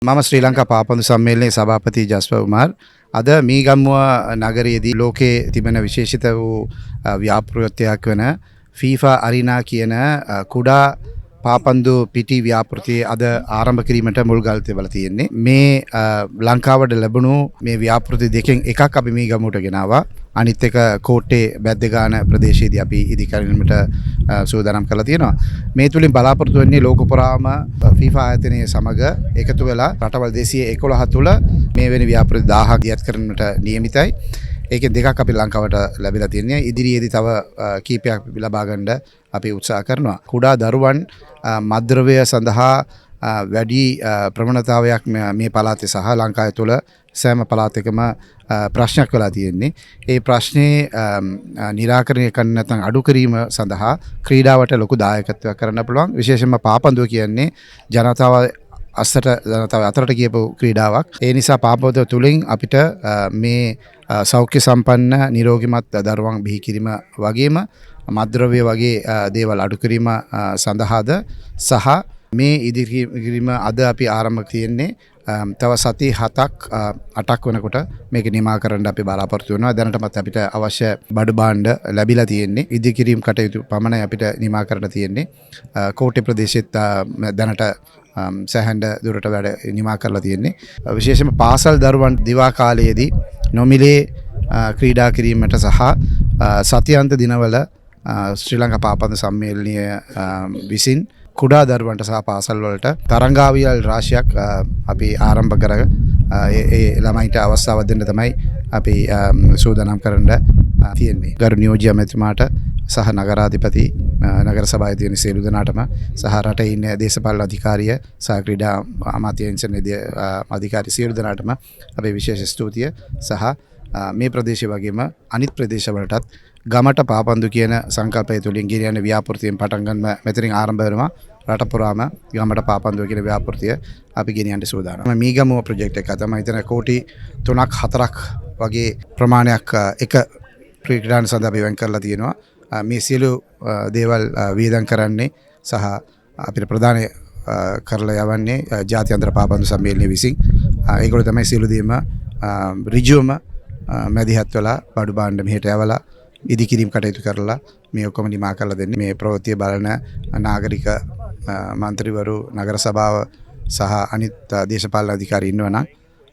මම ශ්‍රී ලංකා පාපන්දු සම්මේලනයේ සභාපති ජස්පර් කුමාර් අද මීගම්මුව නගරයේදී ලෝකයේ තිබෙන විශේෂිත වූ ව්‍යාපෘතියක් වන FIFA අරිනා කියන කුඩා පාපන්දු පිටි ව්‍යාපෘතිය අද ආරම්භ කිරීමට මුල්ගල් තැබලා තියෙන්නේ. මේ ලංකාවට ලැබුණු මේ ව්‍යාපෘති දෙකෙන් එකක් අපි මීගම්මුවට ගෙනාවා. අනිත් එක කෝට්ටේ බැද්දගාන ප්‍රදේශයේදී අපි ඉදිකරීමට සූදානම් කරලා තියෙනවා. මේ තුලින් බලාපොරොත්තු වෙන්නේ ලෝක පුරාම FIFA ආයතනයේ සමග එකතු වෙලා රටවල් 211 තුල මේ වෙන ව්‍යාපෘති 1000ක් දියත් කරන්නට නියමිතයි. ඒකෙන් දෙකක් අපි ලංකාවට ලැබිලා තියෙනවා. ඉදිරියේදී තව කීපයක් ලබා ගන්න අපි උත්සාහ කරනවා. කුඩා දරුවන් මද්ද්‍රව්‍ය සඳහා වැඩි ප්‍රවණතාවයක් මේ පළාතේ සහ ලංකාව තුළ සෑම පළාතකම ප්‍රශ්නයක් වෙලා තියෙන්නේ. ඒ ප්‍රශ්නේ निराකරණය කරන්න නැත්නම් අඩු කිරීම සඳහා ක්‍රීඩාවට ලොකු දායකත්වයක් කරන්න පුළුවන්. විශේෂයෙන්ම පාපන්දුව කියන්නේ ජනතාව අතරට ගියපු ක්‍රීඩාවක්. ඒ නිසා පාපන්දුව තුලින් අපිට මේ සෞඛ්‍ය සම්පන්න නිරෝගිමත් දරුවන් බිහි කිරීම වගේම මද්ද්‍රව්‍ය වගේ දේවල් අඩු කිරීම සඳහාද සහ මේ ඉදිරිම අද අපි ආරම්භ තියෙන්නේ තව සති 7ක් වෙනකොට මේක නිමා කරන්න අපි බලාපොරොත්තු වෙනවා. දැනටමත් අපිට අවශ්‍ය බඩු භාණ්ඩ ලැබිලා තියෙන්නේ. ඉදිකිරීම කටයුතු පමණයි අපිට නිමා කරන්න තියෙන්නේ. කෝට්ටේ ප්‍රදේශෙත් දැනට සැහැඬ දුරට වැඩ නිමා කරලා තියෙන්නේ. විශේෂයෙන්ම පාසල් දරුවන් දිවා කාලයේදී නොමිලේ ක්‍රීඩා කිරීමට සහ සතියන්ත දිනවල ශ්‍රී ලංකා පාපන්දු සම්මේලනය විසින් කුඩා දරුවන්ට සහ පාසල් වලට තරංගාවියල් රාශියක් අපි ආරම්භ කර ඒ ළමයින්ට අවස්ථාව දෙන්න තමයි අපි සූදානම් කරන්න තියෙන්නේ. ගරු නියෝජ්‍ය ඇමතිතුමාට සහ නගරාධිපති නගර සභාවේ තියෙන සියලු දෙනාටම සහ රටේ ඉන්න දේශපාලන අධිකාරිය සහ ක්‍රීඩා අමාත්‍යාංශයේ අධිකාරී සියලු දෙනාටම අපේ විශේෂ ස්තුතිය සහ මේ ප්‍රදේශය වගේම අනිත් ප්‍රදේශවලටත් ගමට පාපන්දු කියන සංකල්පය තුළින් ගෙනියන ව්‍යාපෘතියෙන් පටන් ගන්න මෙතනින් ආරම්භ වෙනවා. රට පුරාම ගමට පාපන්දුව කියන ව්‍යාපෘතිය අපි ගෙනියන්න සූදානම්. මීගමුව ප්‍රොජෙක්ට් එක තමයි හිතන කෝටි 3ක් 4ක් වගේ ප්‍රමාණයක් එක ක්‍රීඩාන් සඳහා අපි වෙන් කරලා තියෙනවා. මේ සියලු දේවල් වියදම් කරන්නේ සහ අපිට ප්‍රදාන කරලා යවන්නේ ජාත්‍යන්තර පාපන්දු සම්මේලනය විසින්. ඒගොල්ලෝ තමයි සියලු දේම ඍජුවම මැදිහත් වෙලා බඩු භාණ්ඩ මෙහෙට යවලා ඉදිකිරීම කටයුතු කරලා මේ ඔක්කොම නිමා කරලා දෙන්නේ. මේ ප්‍රවෘත්තිය බලන නාගරික මන්ත්‍රීවරු නගර සභාව සහ අනිත් දේශපාලන අධිකාරී ඉන්නවා නම්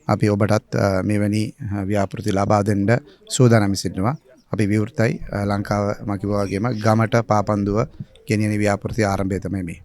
අපි ඔබටත් මෙවැනි ව්‍යාපෘති ලබා දෙන්න සූදානම් සිටිනවා. අපි විවෘතයි. ලංකාව මම කිව්වා වගේම ගමට පාපන්දුව ගෙනියන ව්‍යාපෘති ආරම්භය තමයි මේ.